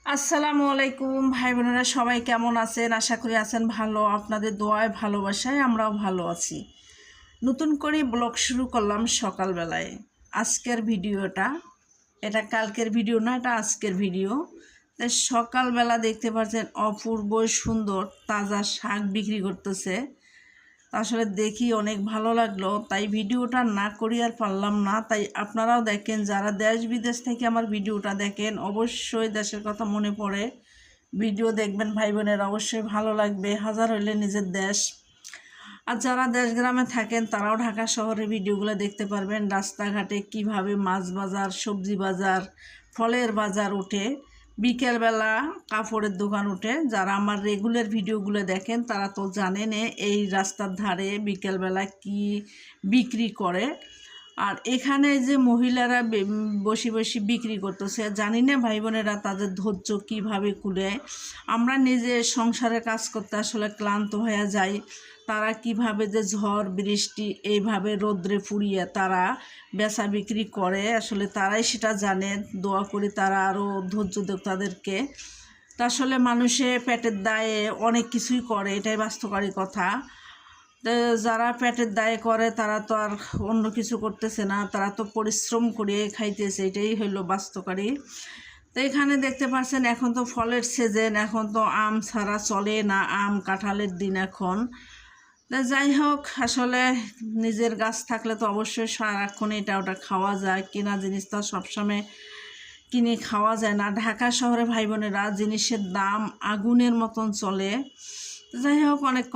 আসসালামু আলাইকুম ভাই বোনেরা, সবাই কেমন আছেন? আশা করি আছেন ভালো। আপনাদের দোয়ায় ভালোবাসায় আমরাও ভালো আছি। নতুন করে ব্লগ শুরু করলাম সকালবেলায়। আজকের ভিডিওটা, এটা কালকের ভিডিও না, এটা আজকের ভিডিও। তাই সকালবেলা দেখতে পাচ্ছেন অপূর্ব সুন্দর তাজা শাক বিক্রি করতেছে। আসলে দেখি অনেক ভালো লাগলো, তাই ভিডিওটা না করি আর পারলাম না। তাই আপনারাও দেখেন, যারা দেশ বিদেশ থেকে আমার ভিডিওটা দেখেন, অবশ্যই দেশের কথা মনে পড়ে ভিডিও দেখবেন ভাই বোনের, অবশ্যই ভালো লাগবে। হাজার হইলে নিজের দেশ। আর যারা দেশ গ্রামে থাকেন তারাও ঢাকা শহরে ভিডিওগুলো দেখতে পারবেন। রাস্তাঘাটে কিভাবে মাছ বাজার, সবজি বাজার, ফলের বাজার ওঠে, বিকেলবেলা কাপড়ের দোকান ওঠে। যারা আমার রেগুলার ভিডিওগুলো দেখেন তারা তো জানেন এই রাস্তার ধারে বিকেলবেলা কি বিক্রি করে। আর এখানে যে মহিলারা বসে বসে বিক্রি করতেছে, জানি না ভাই বোনেরা তাদের ধৈর্য কীভাবে কুলায়। আমরা নিজে সংসারে কাজ করতে আসলে ক্লান্ত হয়ে যাই, তারা কিভাবে যে ঝড় বৃষ্টি এইভাবে রোদ্রে পুড়িয়ে তারা বেচা বিক্রি করে, আসলে তারাই সেটা জানে। দোয়া করি তারা আরও ধৈর্য দেব তাদেরকে। তা আসলে মানুষে পেটের দায়ে অনেক কিছুই করে, এটাই বাস্তবকারী কথা। যারা পেটের দায়ে করে তারা তো আর অন্য কিছু করতেছে না, তারা তো পরিশ্রম করে খাইতেছে, এটাই হইল বাস্তবকারী। তো এখানে দেখতে পাচ্ছেন এখন তো ফলের সিজন, এখন তো আম ছাড়া চলে না, আম কাঁঠালের দিন এখন। তা যাই হোক, আসলে নিজের গাছ থাকলে তো অবশ্যই সারাক্ষণ এটা ওটা খাওয়া যায়, কেনা জিনিস তো সবসময় কিনে খাওয়া যায় না। ঢাকা শহরে ভাই বোনেরা জিনিসের দাম আগুনের মতন চলে। যাই হোক, অনেক